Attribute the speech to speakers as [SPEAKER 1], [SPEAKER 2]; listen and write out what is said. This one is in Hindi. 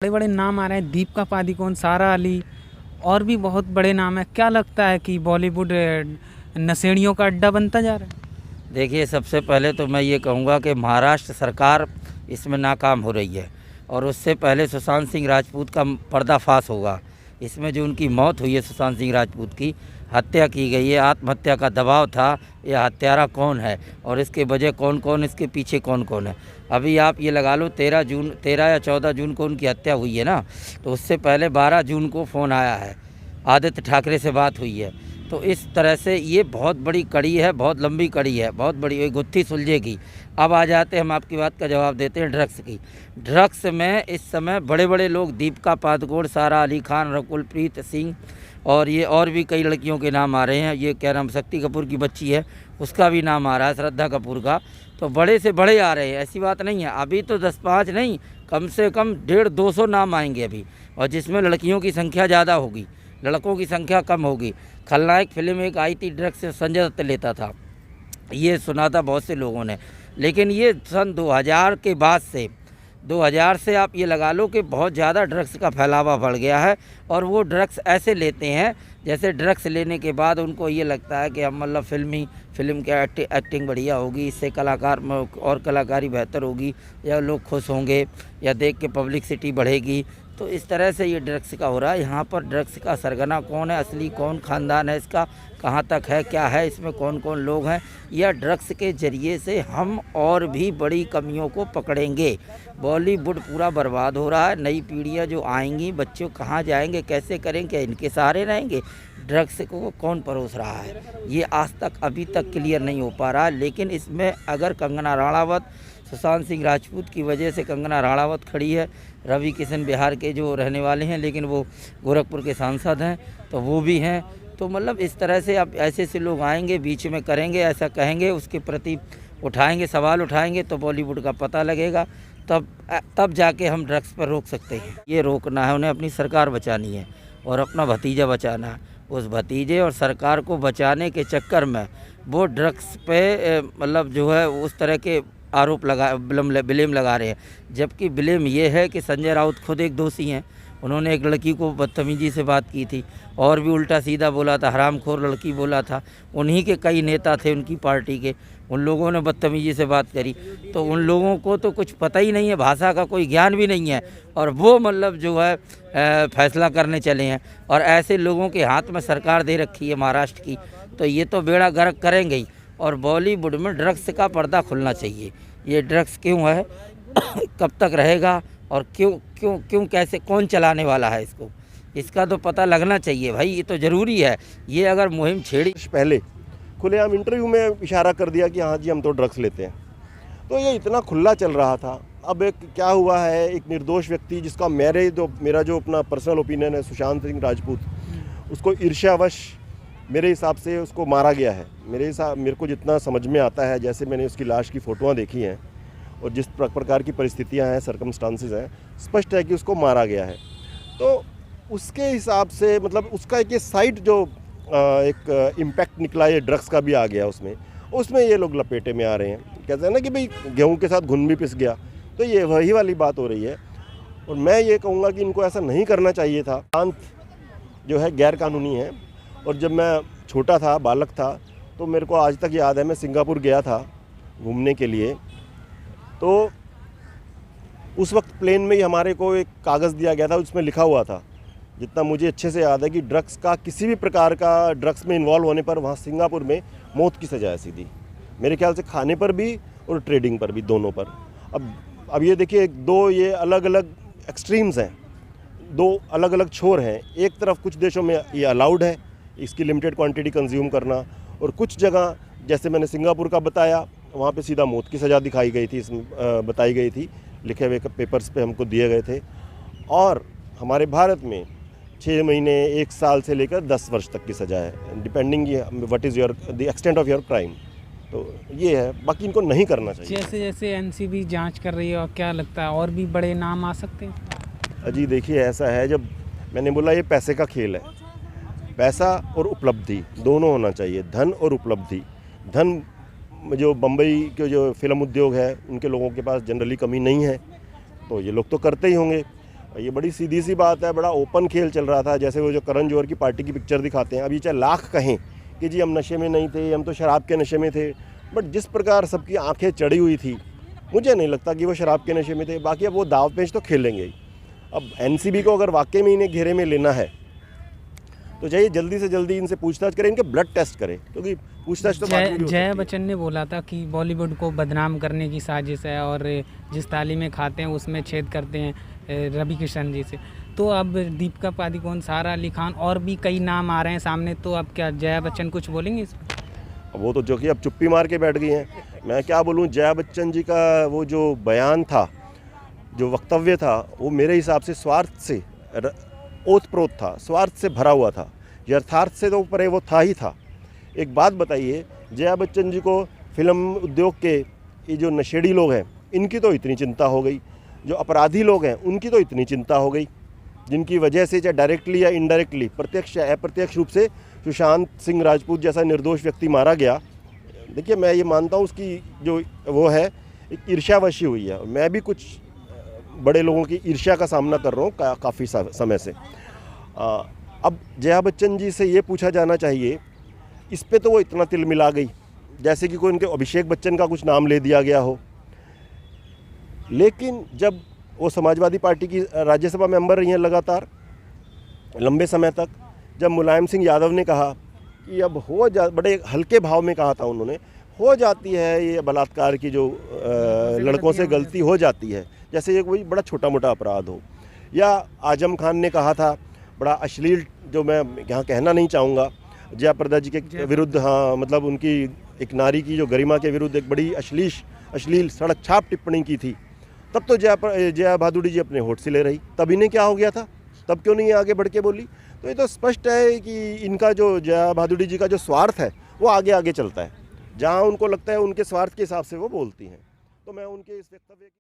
[SPEAKER 1] बड़े-बड़े नाम आ रहे हैं, दीपिका पादुकोण, सारा अली और भी बहुत बड़े नाम हैं। क्या लगता है कि बॉलीवुड नशेड़ियों का अड्डा बनता जा रहा है?
[SPEAKER 2] देखिए, सबसे पहले तो मैं ये कहूँगा कि महाराष्ट्र सरकार इसमें नाकाम हो रही है और उससे पहले सुशांत सिंह राजपूत का पर्दाफाश होगा। इसमें जो उनकी मौत हुई है, सुशांत सिंह राजपूत की हत्या की गई है, आत्महत्या का दबाव था, यह हत्यारा कौन है और इसके वजह कौन-कौन, इसके पीछे कौन-कौन है। अभी आप ये लगा लो 13 या 14 जून को उनकी हत्या हुई है ना, तो उससे पहले 12 जून को फ़ोन आया है, आदित्य ठाकरे से बात हुई है। तो इस तरह से ये बहुत बड़ी कड़ी है, बहुत लंबी कड़ी है, बहुत बड़ी ये गुत्थी सुलझेगी। अब आ जाते हैं, हम आपकी बात का जवाब देते हैं ड्रग्स की। ड्रग्स में इस समय बड़े-बड़े लोग दीपिका पादुकोण, सारा अली खान, रकुलप्रीत सिंह और ये और भी कई लड़कियों के नाम आ रहे हैं। ये क्या नाम, शक्ति कपूर की बच्ची है, उसका भी नाम आ रहा है, श्रद्धा कपूर का। तो बड़े से बड़े आ रहे हैं, ऐसी बात नहीं है। अभी तो 10-5 नहीं, कम से कम 150-200 नाम आएंगे अभी, और जिसमें लड़कियों की संख्या ज़्यादा होगी, लड़कों की संख्या कम होगी। खलनायक फिल्म एक आई थी, ड्रग्स से संजय दत्त लेता था, ये सुना था बहुत से लोगों ने। लेकिन ये सन 2000 के बाद से 2000 से आप ये लगा लो कि बहुत ज़्यादा ड्रग्स का फैलावा बढ़ गया है। और वो ड्रग्स ऐसे लेते हैं जैसे ड्रग्स लेने के बाद उनको ये लगता है कि हम मतलब फिल्म की एक्टिंग बढ़िया होगी, इससे कलाकार और कलाकारी बेहतर होगी, या लोग खुश होंगे, या देख के पब्लिसिटी बढ़ेगी। तो इस तरह से ये ड्रग्स का हो रहा है। यहाँ पर ड्रग्स का सरगना कौन है, असली कौन खानदान है इसका, कहाँ तक है, क्या है, इसमें कौन कौन लोग हैं, या ड्रग्स के ज़रिए से हम और भी बड़ी कमियों को पकड़ेंगे। बॉलीवुड पूरा बर्बाद हो रहा है। नई पीढ़ियाँ जो आएंगी, बच्चों कहाँ जाएंगे, कैसे करेंगे, इनके सहारे रहेंगे। ड्रग्स को कौन परोस रहा है, ये आज तक अभी तक क्लियर नहीं हो पा रहा। लेकिन इसमें अगर कंगना रणावत, सुशांत सिंह राजपूत की वजह से कंगना रणावत खड़ी है, रवि किशन बिहार के जो रहने वाले हैं लेकिन वो गोरखपुर के सांसद हैं, तो वो भी हैं। तो मतलब इस तरह से अब ऐसे ऐसे लोग आएंगे, बीच में करेंगे, ऐसा कहेंगे, उसके प्रति उठाएंगे, सवाल उठाएंगे, तो बॉलीवुड का पता लगेगा। तब जाके हम ड्रग्स पर रोक सकते हैं। ये रोकना है, उन्हें अपनी सरकार बचानी है और अपना भतीजा बचाना है। उस भतीजे और सरकार को बचाने के चक्कर में वो ड्रग्स पे मतलब जो है उस तरह के आरोप ब्लेम लगा रहे हैं। जबकि ब्लेम ये है कि संजय राउत खुद एक दोषी हैं। उन्होंने एक लड़की को बदतमीजी से बात की थी और भी उल्टा सीधा बोला था, हरामखोर लड़की बोला था। उन्हीं के कई नेता थे उनकी पार्टी के, उन लोगों ने बदतमीजी से बात करी। तो उन लोगों को तो कुछ पता ही नहीं है, भाषा का कोई ज्ञान भी नहीं है, और वो मतलब जो है फैसला करने चले हैं। और ऐसे लोगों के हाथ में सरकार दे रखी है महाराष्ट्र की, तो ये तो बेड़ा गर्क करेंगे ही। और बॉलीवुड में ड्रग्स का पर्दा खुलना चाहिए। ये ड्रग्स क्यों है, कब तक रहेगा, और क्यों कैसे, कौन चलाने वाला है इसको, इसका तो पता लगना चाहिए भाई। ये तो ज़रूरी है। ये अगर मुहिम छेड़ी
[SPEAKER 3] पहले खुलेआम इंटरव्यू में इशारा कर दिया कि हाँ जी हम तो ड्रग्स लेते हैं, तो ये इतना खुला चल रहा था। अब एक क्या हुआ है, एक निर्दोष व्यक्ति जिसका मेरा जो अपना पर्सनल ओपिनियन है, सुशांत सिंह राजपूत, उसको ईर्ष्यावश मेरे हिसाब से उसको मारा गया है। मेरे को जितना समझ में आता है, जैसे मैंने उसकी लाश की फ़ोटोआँ देखी हैं और जिस प्रकार की परिस्थितियां हैं, सर्कमस्टांसेस हैं, स्पष्ट है कि उसको मारा गया है। तो उसके हिसाब से मतलब उसका एक ये साइड जो एक इम्पैक्ट निकला, ये ड्रग्स का भी आ गया उसमें ये लोग लपेटे में आ रहे हैं। कहते हैं ना कि भाई गेहूं के साथ घुन भी पिस गया, तो ये वही वाली बात हो रही है। और मैं ये कहूँगा कि इनको ऐसा नहीं करना चाहिए था। प्रांत जो है गैर कानूनी है। और जब मैं छोटा था, बालक था, तो मेरे को आज तक याद है, मैं सिंगापुर गया था घूमने के लिए। तो उस वक्त प्लेन में ही हमारे को एक कागज़ दिया गया था, उसमें लिखा हुआ था, जितना मुझे अच्छे से याद है, कि ड्रग्स का किसी भी प्रकार का ड्रग्स में इन्वॉल्व होने पर वहाँ सिंगापुर में मौत की सज़ा है सीधी। मेरे ख्याल से खाने पर भी और ट्रेडिंग पर भी, दोनों पर। अब ये देखिए, दो ये अलग अलग एक्सट्रीम्स हैं, दो अलग अलग छोर हैं। एक तरफ कुछ देशों में ये अलाउड है इसकी लिमिटेड क्वांटिटी कंज्यूम करना, और कुछ जगह जैसे मैंने सिंगापुर का बताया, वहाँ पे सीधा मौत की सज़ा दिखाई गई थी, बताई गई थी, लिखे हुए पेपर्स पे हमको दिए गए थे। और हमारे भारत में 6 महीने, 1 साल से लेकर 10 वर्ष तक की सज़ा है, depending what is the extent of your crime. तो ये है, बाकी इनको नहीं करना चाहिए।
[SPEAKER 1] जैसे जैसे एनसीबी जांच कर रही है, और क्या लगता है और भी बड़े नाम आ सकते हैं?
[SPEAKER 3] अजी देखिए, ऐसा है, जब मैंने बोला ये पैसे का खेल है, पैसा और उपलब्धि दोनों होना चाहिए, धन और उपलब्धि। धन जो बम्बई के जो फिल्म उद्योग है, उनके लोगों के पास जनरली कमी नहीं है, तो ये लोग तो करते ही होंगे। ये बड़ी सीधी सी बात है, बड़ा ओपन खेल चल रहा था। जैसे वो जो करण जौहर की पार्टी की पिक्चर दिखाते हैं, अभी चाहे लाख कहें कि जी हम नशे में नहीं थे, हम तो शराब के नशे में थे, बट जिस प्रकार सबकी आंखें चढ़ी हुई थी, मुझे नहीं लगता कि वो शराब के नशे में थे। बाकी अब वो दाव पेच तो खेलेंगे ही। अब एनसीबी को अगर वाकई में इन्हें घेरे में लेना है तो चाहिए जल्दी से जल्दी इनसे पूछताछ करें, इनके ब्लड टेस्ट करें, क्योंकि पूछताछ तो बाद में भी हो सकती
[SPEAKER 1] जया
[SPEAKER 3] है।
[SPEAKER 1] बच्चन ने बोला था कि बॉलीवुड को बदनाम करने की साजिश है और जिस थाली में खाते हैं उसमें छेद करते हैं रवि किशन जी से। तो अब दीपिका पादुकोण, सारा अली खान और भी कई नाम आ रहे हैं सामने, तो अब क्या जया बच्चन कुछ बोलेंगे इस पर?
[SPEAKER 3] वो तो जो कि अब चुप्पी मार के बैठ गई हैं। मैं क्या बोलूं, जया बच्चन जी का वो जो बयान था, जो वक्तव्य था, वो मेरे हिसाब से स्वार्थ से ओतप्रोत था, स्वार्थ से भरा हुआ था, यथार्थ से तो परे वो था ही था। एक बात बताइए, जया बच्चन जी को फिल्म उद्योग के ये जो नशेड़ी लोग हैं इनकी तो इतनी चिंता हो गई, जो अपराधी लोग हैं उनकी तो इतनी चिंता हो गई, जिनकी वजह से चाहे डायरेक्टली या इनडायरेक्टली, प्रत्यक्ष या अप्रत्यक्ष रूप से सुशांत सिंह राजपूत जैसा निर्दोष व्यक्ति मारा गया। देखिए, मैं ये मानता हूँ उसकी जो वो है एक ईर्ष्यावशी हुई है। मैं भी कुछ बड़े लोगों की ईर्ष्या का सामना कर रहा हूँ काफ़ी समय से। अब जया बच्चन जी से ये पूछा जाना चाहिए, इस पे तो वो इतना तिल मिला गई जैसे कि कोई उनके अभिषेक बच्चन का कुछ नाम ले दिया गया हो। लेकिन जब वो समाजवादी पार्टी की राज्यसभा मेंबर रही हैं लगातार लंबे समय तक, जब मुलायम सिंह यादव ने कहा कि अब बड़े हल्के भाव में कहा था उन्होंने, हो जाती है ये बलात्कार की जो लड़कों से गलती हो जाती है, जैसे ये कोई बड़ा छोटा मोटा अपराध हो। या आजम खान ने कहा था बड़ा अश्लील, जो मैं यहाँ कहना नहीं चाहूँगा, जया प्रदा जी के विरुद्ध, हाँ मतलब उनकी एक नारी की जो गरिमा के विरुद्ध एक बड़ी अश्लील सड़क छाप टिप्पणी की थी। तब तो जया भादुड़ी जी अपने होठ से ले रही, तब इन्हें क्या हो गया था, तब क्यों नहीं आगे बढ़ के बोली? तो ये तो स्पष्ट है कि इनका जो जया भादुड़ी जी का जो स्वार्थ है वो आगे आगे चलता है, जहाँ उनको लगता है उनके स्वार्थ के हिसाब से वो बोलती हैं। तो मैं उनके इस वक्तव्य